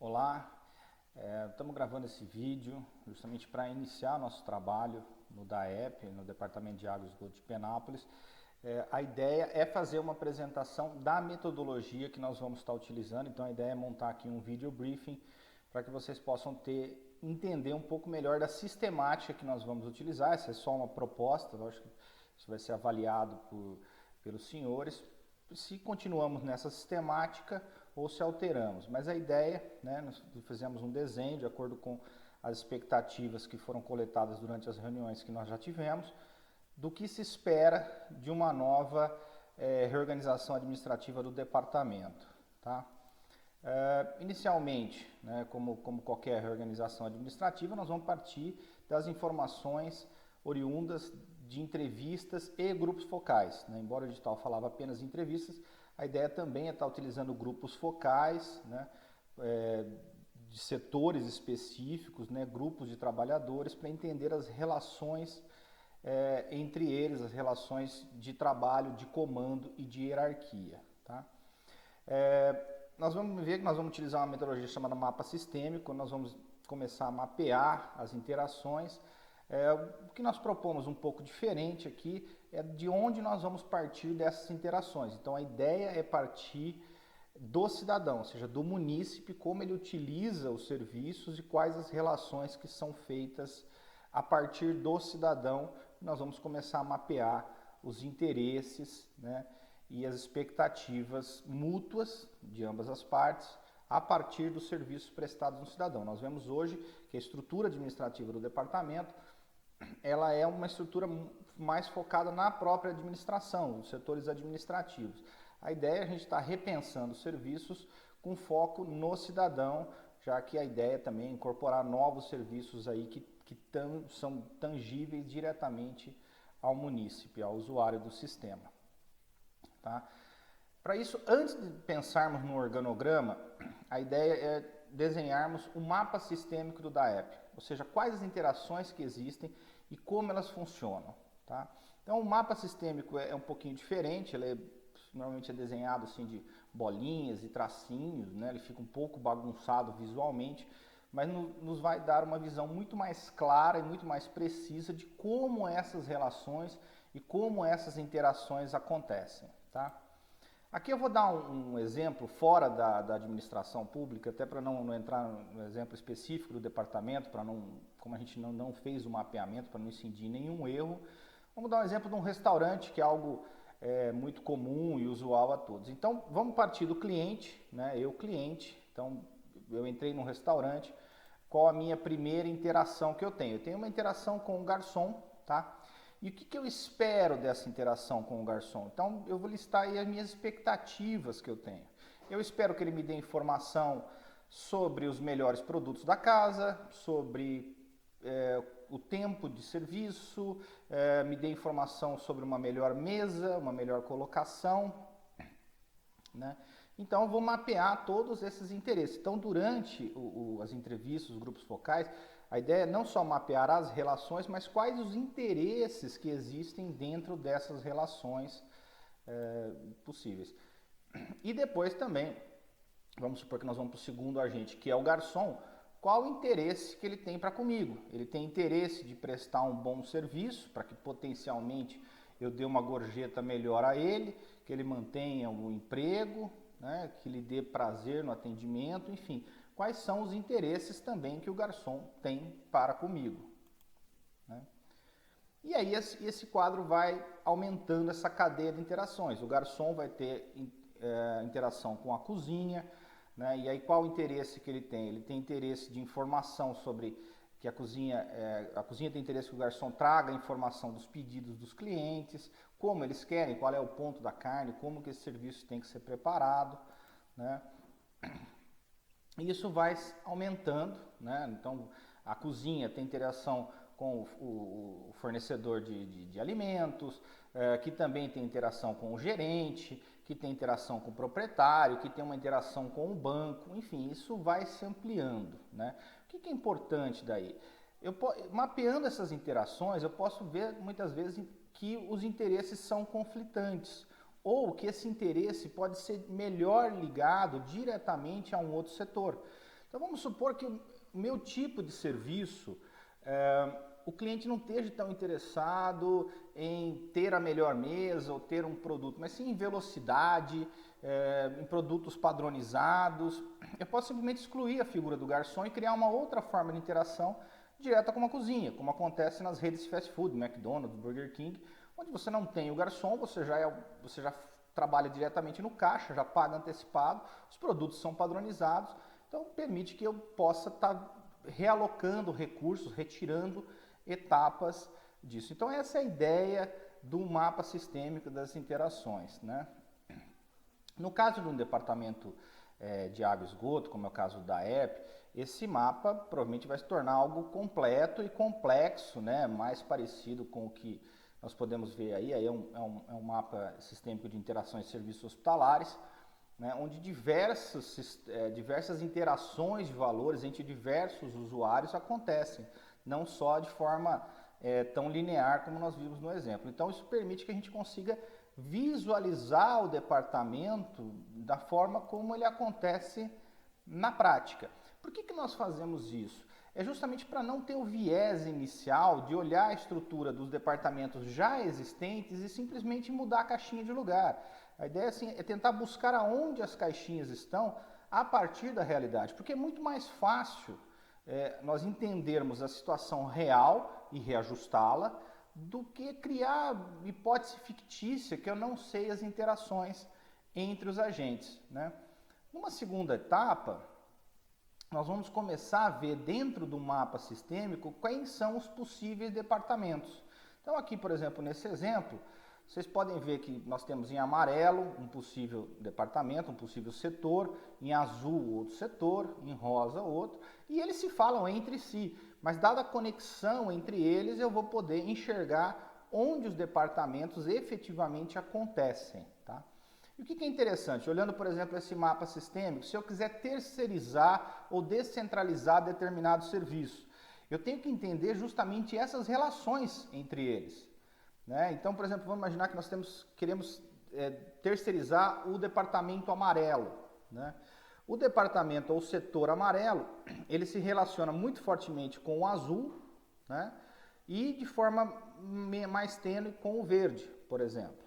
Olá, estamos gravando esse vídeo justamente para iniciar nosso trabalho no DAEP, no Departamento de Água e Esgoto de Penápolis. A ideia é fazer uma apresentação da metodologia que nós vamos estar utilizando, então a ideia é montar aqui um vídeo briefing para que vocês possam entender um pouco melhor da sistemática que nós vamos utilizar. Essa é só uma proposta, eu acho que isso vai ser avaliado pelos senhores, se continuamos nessa sistemática ou se alteramos. Mas a ideia, nós fizemos um desenho de acordo com as expectativas que foram coletadas durante as reuniões que nós já tivemos, do que se espera de uma nova reorganização administrativa do departamento. Tá? Inicialmente, como qualquer reorganização administrativa, nós vamos partir das informações oriundas de entrevistas e grupos focais. Embora o edital falava apenas entrevistas, a ideia também é estar utilizando grupos focais, de setores específicos, grupos de trabalhadores, para entender as relações entre eles, as relações de trabalho, de comando e de hierarquia. Tá? Nós vamos ver que nós vamos utilizar uma metodologia chamada mapa sistêmico, nós vamos começar a mapear as interações. O que nós propomos um pouco diferente aqui é de onde nós vamos partir dessas interações. Então a ideia é partir do cidadão, ou seja, do munícipe, como ele utiliza os serviços e quais as relações que são feitas a partir do cidadão. Nós vamos começar a mapear os interesses, e as expectativas mútuas de ambas as partes a partir dos serviços prestados no cidadão. Nós vemos hoje que a estrutura administrativa do departamento ela é uma estrutura mais focada na própria administração, os setores administrativos. A ideia é a gente estar repensando os serviços com foco no cidadão, já que a ideia também é incorporar novos serviços aí que são tangíveis diretamente ao munícipe, ao usuário do sistema. Tá? Para isso, antes de pensarmos no organograma, a ideia é desenharmos o mapa sistêmico do DAEP, ou seja, quais as interações que existem e como elas funcionam. Tá? Então, o mapa sistêmico é um pouquinho diferente, ele normalmente é desenhado assim de bolinhas e tracinhos, ele fica um pouco bagunçado visualmente, mas nos vai dar uma visão muito mais clara e muito mais precisa de como essas relações e como essas interações acontecem. Tá? Aqui eu vou dar um exemplo fora da administração pública, até para não entrar no exemplo específico do departamento, como a gente não fez o mapeamento, para não incidir nenhum erro. Vamos dar um exemplo de um restaurante, que é algo muito comum e usual a todos. Então, vamos partir do cliente, eu cliente, então eu entrei num restaurante, qual a minha primeira interação que eu tenho? Eu tenho uma interação com o garçom, tá? E o que eu espero dessa interação com o garçom? Então, eu vou listar aí as minhas expectativas que eu tenho. Eu espero que ele me dê informação sobre os melhores produtos da casa, sobre o tempo de serviço, me dê informação sobre uma melhor mesa, uma melhor colocação. Então, eu vou mapear todos esses interesses. Então, durante as entrevistas, os grupos focais, a ideia é não só mapear as relações, mas quais os interesses que existem dentro dessas relações possíveis. E depois também, vamos supor que nós vamos para o segundo agente, que é o garçom. Qual o interesse que ele tem para comigo? Ele tem interesse de prestar um bom serviço, para que potencialmente eu dê uma gorjeta melhor a ele, que ele mantenha o emprego, que lhe dê prazer no atendimento, enfim. Quais são os interesses também que o garçom tem para comigo. E aí esse quadro vai aumentando essa cadeia de interações. O garçom vai ter interação com a cozinha, e aí qual o interesse que ele tem? Ele tem interesse de informação sobre que a cozinha tem interesse que o garçom traga a informação dos pedidos dos clientes, como eles querem, qual é o ponto da carne, como que esse serviço tem que ser preparado. E isso vai aumentando, Então, a cozinha tem interação com o fornecedor de alimentos, que também tem interação com o gerente, que tem interação com o proprietário, que tem uma interação com o banco, enfim, isso vai se ampliando. O que é importante daí? Mapeando essas interações, eu posso ver muitas vezes que os interesses são conflitantes, ou que esse interesse pode ser melhor ligado diretamente a um outro setor. Então vamos supor que o meu tipo de serviço, o cliente não esteja tão interessado em ter a melhor mesa ou ter um produto, mas sim em velocidade, em produtos padronizados. Eu posso simplesmente excluir a figura do garçom e criar uma outra forma de interação direta com a cozinha, como acontece nas redes de fast food, McDonald's, Burger King, onde você não tem o garçom, você já trabalha diretamente no caixa, já paga antecipado, os produtos são padronizados, então permite que eu possa estar realocando recursos, retirando etapas disso. Então essa é a ideia do mapa sistêmico das interações, né? No caso de um departamento de água e esgoto, como é o caso da EP, esse mapa provavelmente vai se tornar algo completo e complexo, né? Mais parecido com o que nós podemos ver aí é um mapa sistêmico de interações de serviços hospitalares, né? Onde diversas interações de valores entre diversos usuários acontecem, não só de forma tão linear como nós vimos no exemplo. Então isso permite que a gente consiga visualizar o departamento da forma como ele acontece na prática. Por que nós fazemos isso? É justamente para não ter o viés inicial de olhar a estrutura dos departamentos já existentes e simplesmente mudar a caixinha de lugar. A ideia assim, é tentar buscar aonde as caixinhas estão a partir da realidade, porque é muito mais fácil nós entendermos a situação real e reajustá-la do que criar hipótese fictícia que eu não sei as interações entre os agentes, né? Numa segunda etapa, nós vamos começar a ver dentro do mapa sistêmico quais são os possíveis departamentos. Então aqui, por exemplo, nesse exemplo, vocês podem ver que nós temos em amarelo um possível departamento, um possível setor, em azul outro setor, em rosa outro, e eles se falam entre si, mas dada a conexão entre eles, eu vou poder enxergar onde os departamentos efetivamente acontecem, tá? E o que é interessante? Olhando, por exemplo, esse mapa sistêmico, se eu quiser terceirizar ou descentralizar determinado serviço, eu tenho que entender justamente essas relações entre eles, né? Então, por exemplo, vamos imaginar que nós queremos terceirizar o departamento amarelo, né? O departamento ou setor amarelo, ele se relaciona muito fortemente com o azul, né? E de forma mais tênue com o verde, por exemplo.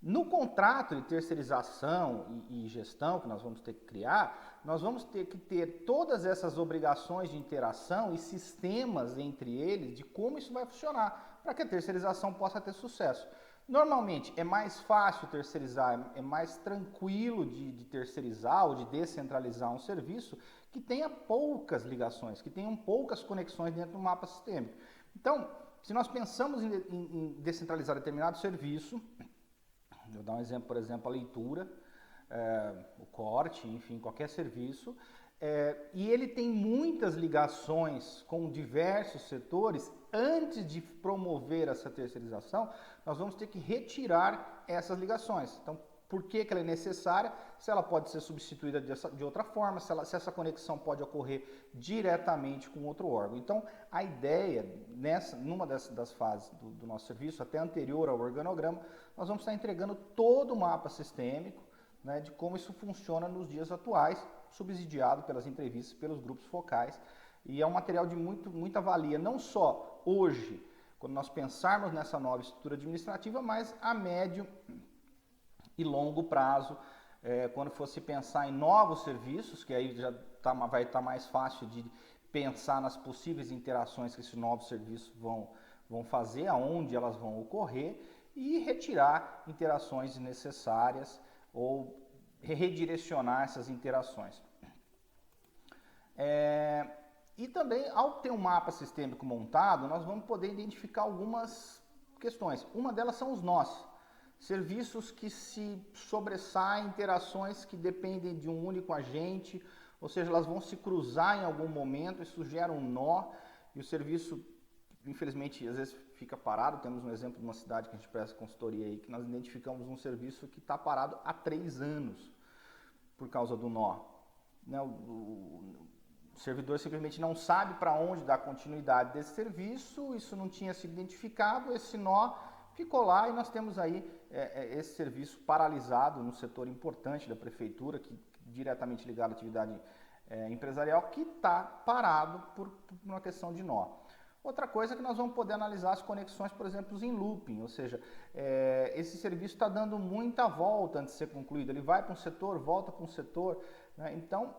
No contrato de terceirização e gestão que nós vamos ter que criar, nós vamos ter que ter todas essas obrigações de interação e sistemas entre eles de como isso vai funcionar, para que a terceirização possa ter sucesso. Normalmente é mais fácil terceirizar, é mais tranquilo de terceirizar ou de descentralizar um serviço que tenha poucas ligações, que tenham poucas conexões dentro do mapa sistêmico. Então, se nós pensamos em descentralizar determinado serviço, eu vou dar um exemplo, por exemplo, a leitura, o corte, enfim, qualquer serviço, e ele tem muitas ligações com diversos setores. Antes de promover essa terceirização, nós vamos ter que retirar essas ligações. Então, por que ela é necessária? Se ela pode ser substituída de outra forma, se essa conexão pode ocorrer diretamente com outro órgão. Então, a ideia, numa das fases do nosso serviço, até anterior ao organograma, nós vamos estar entregando todo o mapa sistêmico, né, de como isso funciona nos dias atuais, subsidiado pelas entrevistas, pelos grupos focais. E é um material de muita valia, não só hoje, quando nós pensarmos nessa nova estrutura administrativa, mas a médio e longo prazo, quando for se pensar em novos serviços, que aí já vai estar mais fácil de pensar nas possíveis interações que esses novos serviços vão fazer, aonde elas vão ocorrer, e retirar interações desnecessárias ou redirecionar essas interações. E também, ao ter um mapa sistêmico montado, nós vamos poder identificar algumas questões. Uma delas são os nós. Serviços que se sobressaem, interações que dependem de um único agente, ou seja, elas vão se cruzar em algum momento, isso gera um nó, e o serviço, infelizmente, às vezes fica parado. Temos um exemplo de uma cidade que a gente presta consultoria aí, que nós identificamos um serviço que está parado há 3 anos por causa do nó. O servidor simplesmente não sabe para onde dar continuidade desse serviço, isso não tinha sido identificado, esse nó ficou lá e nós temos aí esse serviço paralisado no setor importante da prefeitura, que diretamente ligado à atividade empresarial que está parado por uma questão de nó. Outra coisa é que nós vamos poder analisar as conexões, por exemplo, em looping, ou seja, esse serviço está dando muita volta antes de ser concluído. Ele vai para um setor, volta para um setor, né? Então,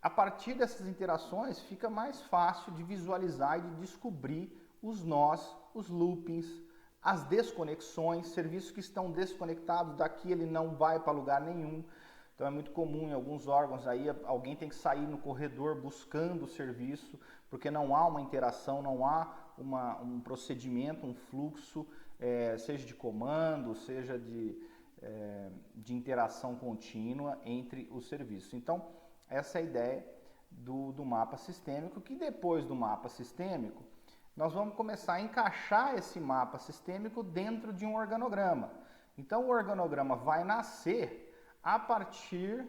a partir dessas interações, fica mais fácil de visualizar e de descobrir os nós, os loopings, as desconexões, serviços que estão desconectados, daqui ele não vai para lugar nenhum. Então é muito comum em alguns órgãos aí alguém tem que sair no corredor buscando o serviço, porque não há uma interação, não há um procedimento, um fluxo, seja de comando, seja de interação contínua entre os serviços. Então, essa é a ideia do mapa sistêmico, que depois do mapa sistêmico, nós vamos começar a encaixar esse mapa sistêmico dentro de um organograma. Então, o organograma vai nascer a partir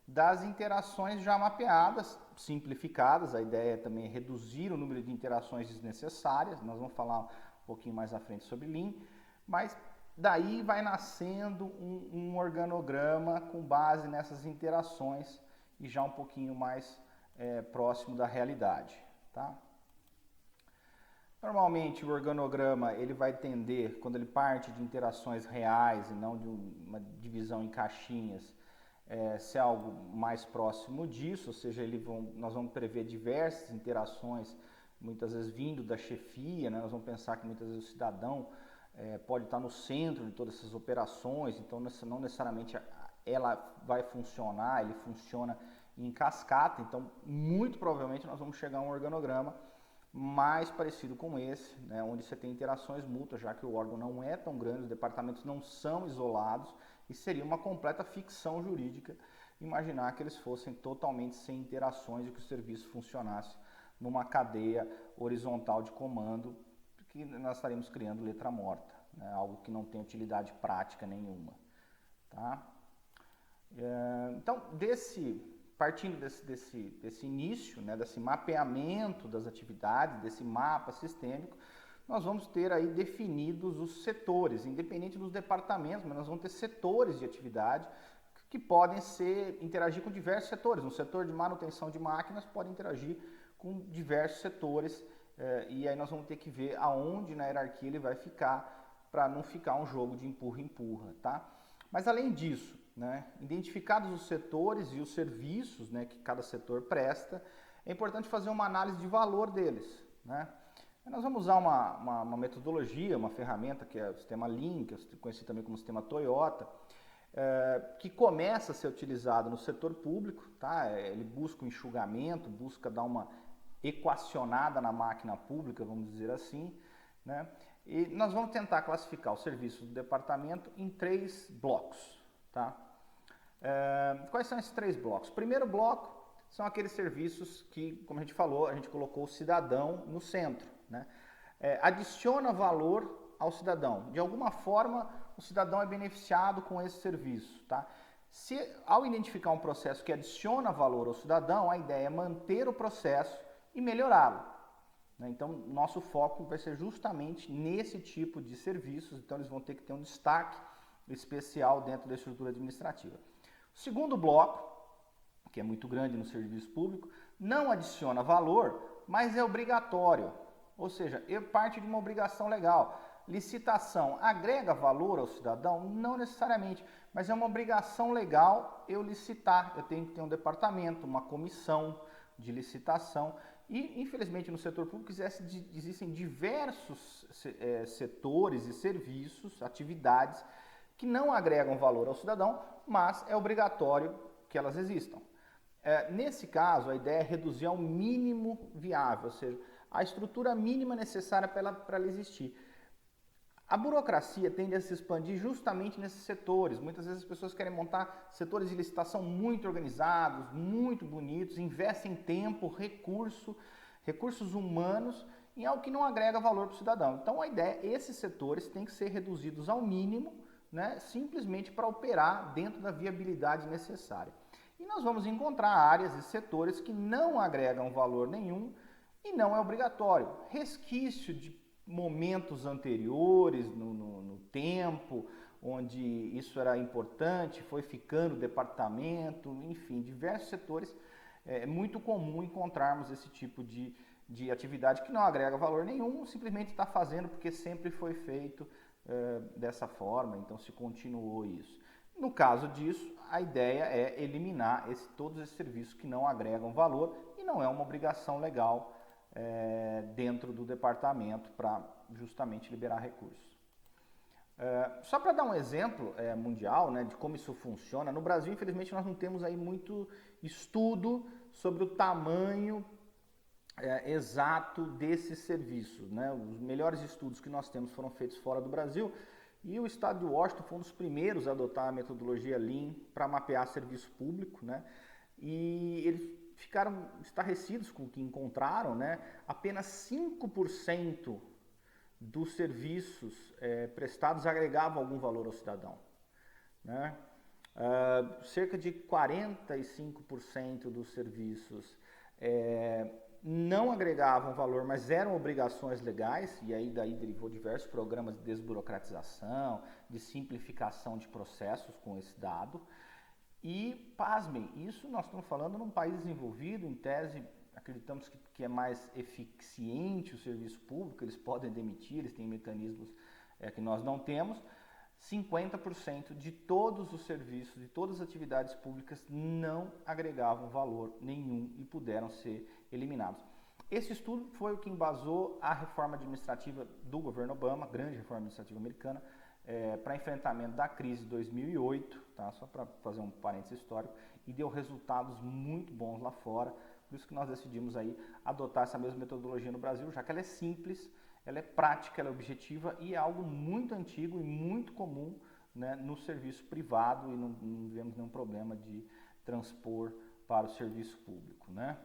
das interações já mapeadas, simplificadas. A ideia também é reduzir o número de interações desnecessárias. Nós vamos falar um pouquinho mais à frente sobre Lean, mas daí vai nascendo um organograma com base nessas interações e já um pouquinho mais próximo da realidade, tá? Normalmente o organograma ele vai tender, quando ele parte de interações reais e não de uma divisão em caixinhas, ser algo mais próximo disso, ou seja, nós vamos prever diversas interações, muitas vezes vindo da chefia, né? Nós vamos pensar que muitas vezes o cidadão pode estar no centro de todas essas operações, então não necessariamente ela vai funcionar, ele funciona em cascata, então muito provavelmente nós vamos chegar a um organograma mais parecido com esse, né, onde você tem interações mútuas, já que o órgão não é tão grande, os departamentos não são isolados e seria uma completa ficção jurídica imaginar que eles fossem totalmente sem interações e que o serviço funcionasse numa cadeia horizontal de comando, que nós estaríamos criando letra morta, né, algo que não tem utilidade prática nenhuma. Tá? Então, partindo desse início, né, desse mapeamento das atividades, desse mapa sistêmico, nós vamos ter aí definidos os setores, independente dos departamentos, mas nós vamos ter setores de atividade que podem interagir com diversos setores. Um setor de manutenção de máquinas pode interagir com diversos setores, e aí nós vamos ter que ver aonde na hierarquia ele vai ficar, para não ficar um jogo de empurra-empurra, tá? Mas além disso, né, identificados os setores e os serviços, né, que cada setor presta, é importante fazer uma análise de valor deles, né? Nós vamos usar uma metodologia, uma ferramenta que é o sistema Lean, que eu conheci também como sistema Toyota, que começa a ser utilizado no setor público, tá? Ele busca um enxugamento, busca dar uma equacionada na máquina pública, vamos dizer assim, né? E nós vamos tentar classificar os serviços do departamento em 3 blocos, tá? Quais são esses 3 blocos? O primeiro bloco são aqueles serviços que, como a gente falou, a gente colocou o cidadão no centro, né? Adiciona valor ao cidadão. De alguma forma, o cidadão é beneficiado com esse serviço, tá? Se ao identificar um processo que adiciona valor ao cidadão, a ideia é manter o processo e melhorá-lo, né? Então, nosso foco vai ser justamente nesse tipo de serviços, então eles vão ter que ter um destaque especial dentro da estrutura administrativa. O segundo bloco, que é muito grande no serviço público, não adiciona valor, mas é obrigatório, ou seja, parte de uma obrigação legal. Licitação agrega valor ao cidadão? Não necessariamente, mas é uma obrigação legal eu licitar. Eu tenho que ter um departamento, uma comissão de licitação. E, infelizmente, no setor público existem diversos setores e serviços, atividades, que não agregam valor ao cidadão, mas é obrigatório que elas existam. Nesse caso, a ideia é reduzir ao mínimo viável, ou seja, a estrutura mínima necessária para ela existir. A burocracia tende a se expandir justamente nesses setores. Muitas vezes as pessoas querem montar setores de licitação muito organizados, muito bonitos, investem tempo, recursos humanos em algo que não agrega valor para o cidadão. Então a ideia é esses setores têm que ser reduzidos ao mínimo, né, simplesmente para operar dentro da viabilidade necessária. E nós vamos encontrar áreas e setores que não agregam valor nenhum e não é obrigatório. Resquício de momentos anteriores no tempo, onde isso era importante, foi ficando departamento, enfim, diversos setores é muito comum encontrarmos esse tipo de atividade que não agrega valor nenhum, simplesmente está fazendo porque sempre foi feito dessa forma, então se continuou isso. No caso disso, a ideia é eliminar todos esses serviços que não agregam valor e não é uma obrigação legal dentro do departamento para justamente liberar recursos. Só para dar um exemplo mundial, né, de como isso funciona, no Brasil, infelizmente, nós não temos aí muito estudo sobre o tamanho exato desses serviços, né? Os melhores estudos que nós temos foram feitos fora do Brasil e o estado de Washington foi um dos primeiros a adotar a metodologia Lean para mapear serviço público, né? E eles ficaram estarrecidos com o que encontraram, né? Apenas 5% dos serviços prestados agregavam algum valor ao cidadão, né? Cerca de 45% dos serviços não agregavam valor, mas eram obrigações legais, e aí daí derivou diversos programas de desburocratização, de simplificação de processos com esse dado. E, pasmem, isso nós estamos falando num país desenvolvido, em tese, acreditamos que é mais eficiente o serviço público, eles podem demitir, eles têm mecanismos que nós não temos. 50% de todos os serviços, de todas as atividades públicas não agregavam valor nenhum e puderam ser eliminados. Esse estudo foi o que embasou a reforma administrativa do governo Obama, a grande reforma administrativa americana, para enfrentamento da crise de 2008, tá? Só para fazer um parênteses histórico, e deu resultados muito bons lá fora, por isso que nós decidimos aí adotar essa mesma metodologia no Brasil, já que ela é simples, ela é prática, ela é objetiva e é algo muito antigo e muito comum, né, no serviço privado e não vemos nenhum problema de transpor para o serviço público, né?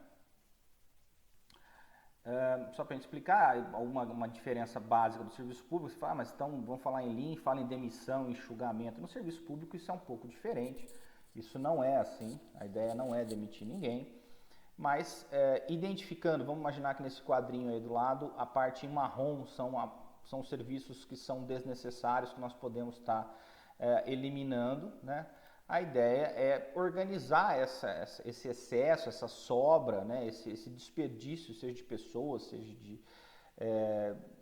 Só para a gente explicar uma diferença básica do serviço público, você fala, mas então vamos falar em Lean, fala em demissão, enxugamento. No serviço público isso é um pouco diferente, isso não é assim, a ideia não é demitir ninguém. Mas identificando, vamos imaginar que nesse quadrinho aí do lado, a parte em marrom são os serviços que são desnecessários, que nós podemos estar eliminando, né? A ideia é organizar esse excesso, essa sobra, né? esse desperdício, seja de pessoas, seja de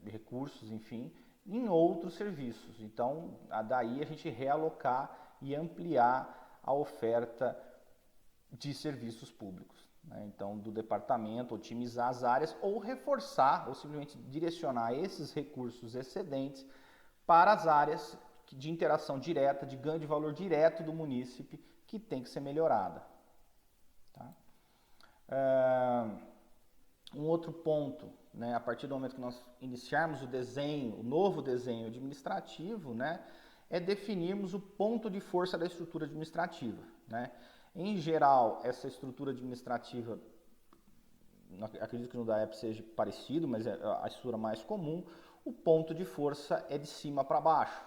recursos, enfim, em outros serviços. Então, daí a gente realocar e ampliar a oferta de serviços públicos. Então, do departamento, otimizar as áreas ou reforçar, ou simplesmente direcionar esses recursos excedentes para as áreas de interação direta, de ganho de valor direto do munícipe, que tem que ser melhorada. Tá? Um outro ponto, né, a partir do momento que nós iniciarmos o novo desenho administrativo, né, é definirmos o ponto de força da estrutura administrativa, né? Em geral, essa estrutura administrativa, acredito que no DAEP seja parecido, mas é a estrutura mais comum, o ponto de força é de cima para baixo,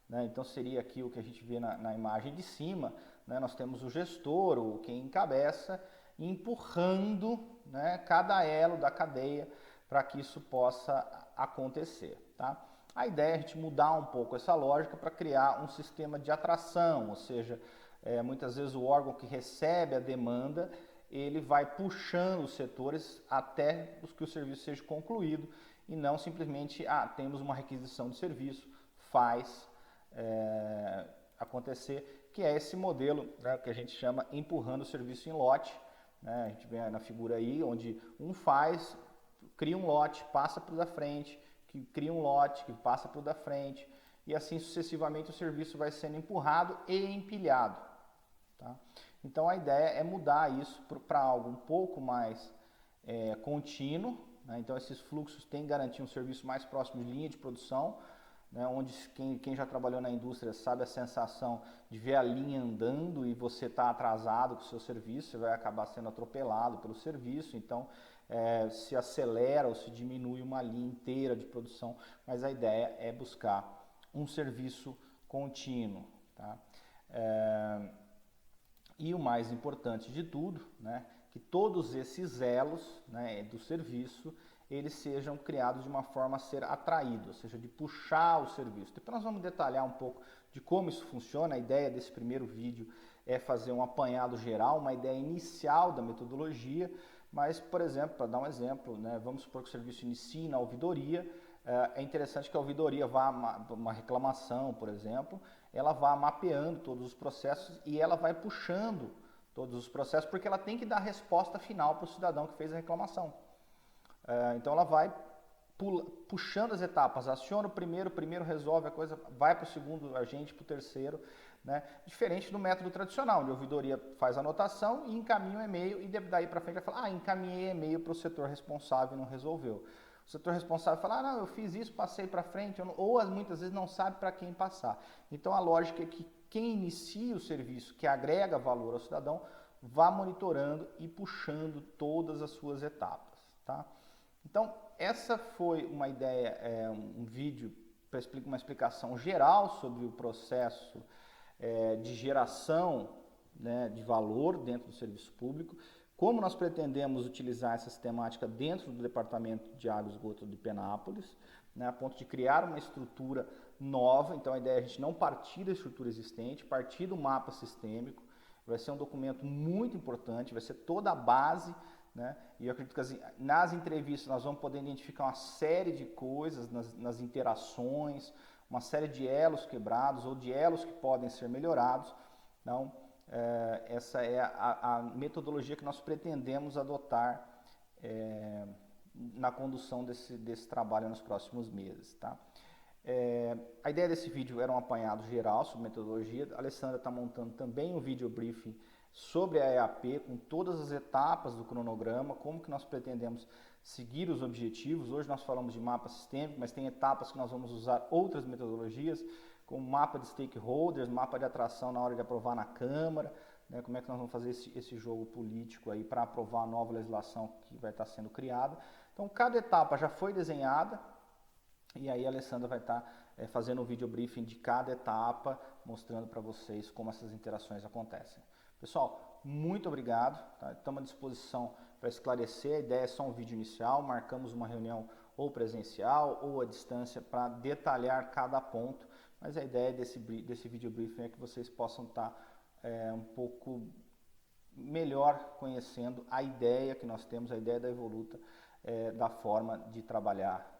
né? Então seria aqui o que a gente vê na imagem de cima, né? Nós temos o gestor, ou quem encabeça, empurrando, né, cada elo da cadeia para que isso possa acontecer, tá? A ideia é a gente mudar um pouco essa lógica para criar um sistema de atração, ou seja, muitas vezes o órgão que recebe a demanda, ele vai puxando os setores até que o serviço seja concluído e não simplesmente, temos uma requisição de serviço, faz acontecer, que é esse modelo, né, que a gente chama empurrando o serviço em lote, né? A gente vê na figura aí, onde um faz, cria um lote, passa para o da frente, que cria um lote, que passa para o da frente, e assim sucessivamente o serviço vai sendo empurrado e empilhado. Tá? Então a ideia é mudar isso para algo um pouco mais contínuo, né? Então esses fluxos têm que garantir um serviço mais próximo de linha de produção, né? Onde quem já trabalhou na indústria sabe a sensação de ver a linha andando e você está atrasado com o seu serviço, você vai acabar sendo atropelado pelo serviço, então se acelera ou se diminui uma linha inteira de produção, mas a ideia é buscar um serviço contínuo. Tá? E o mais importante de tudo, né, que todos esses elos, né, do serviço, eles sejam criados de uma forma a ser atraído, ou seja, de puxar o serviço. Depois nós vamos detalhar um pouco de como isso funciona, a ideia desse primeiro vídeo é fazer um apanhado geral, uma ideia inicial da metodologia, mas, por exemplo, para dar um exemplo, né, vamos supor que o serviço inicie na ouvidoria, é interessante que a ouvidoria vá, uma reclamação, por exemplo, ela vá mapeando todos os processos e ela vai puxando todos os processos, porque ela tem que dar a resposta final para o cidadão que fez a reclamação. Então ela vai puxando as etapas, aciona o primeiro resolve a coisa, vai para o segundo agente, para o terceiro, né? Diferente do método tradicional, onde a ouvidoria faz a anotação e encaminha o e-mail e daí para frente vai falar, encaminhei e-mail para o setor responsável e não resolveu. O setor responsável fala, não, eu fiz isso, passei para frente, ou muitas vezes não sabe para quem passar. Então a lógica é que quem inicia o serviço, que agrega valor ao cidadão, vá monitorando e puxando todas as suas etapas, tá? Então, essa foi uma ideia, um vídeo para uma explicação geral sobre o processo de geração, né, de valor dentro do serviço público, como nós pretendemos utilizar essa sistemática dentro do Departamento de Água e Esgoto de Penápolis, né, a ponto de criar uma estrutura nova. Então, a ideia é a gente não partir da estrutura existente, partir do mapa sistêmico. Vai ser um documento muito importante, vai ser toda a base, né? E eu acredito que nas entrevistas nós vamos poder identificar uma série de coisas nas interações, uma série de elos quebrados ou de elos que podem ser melhorados. Então, essa é a metodologia que nós pretendemos adotar na condução desse trabalho nos próximos meses, tá? A ideia desse vídeo era um apanhado geral sobre metodologia. A Alessandra está montando também um vídeo briefing sobre a EAP, com todas as etapas do cronograma, como que nós pretendemos seguir os objetivos. Hoje nós falamos de mapa sistêmico, mas tem etapas que nós vamos usar outras metodologias, como mapa de stakeholders, mapa de atração na hora de aprovar na Câmara, né, como é que nós vamos fazer esse jogo político aí para aprovar a nova legislação que vai estar sendo criada. Então, cada etapa já foi desenhada, e aí a Alessandra vai estar fazendo um vídeo briefing de cada etapa, mostrando para vocês como essas interações acontecem. Pessoal, muito obrigado, tá? Estamos à disposição para esclarecer. A ideia é só um vídeo inicial, marcamos uma reunião ou presencial ou à distância para detalhar cada ponto, mas a ideia desse vídeo briefing é que vocês possam estar um pouco melhor conhecendo a ideia que nós temos, a ideia da Evoluta, da forma de trabalhar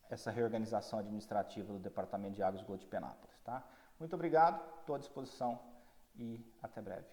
essa reorganização administrativa do Departamento de Água e Esgoto de Penápolis, tá? Muito obrigado, estou à disposição e até breve.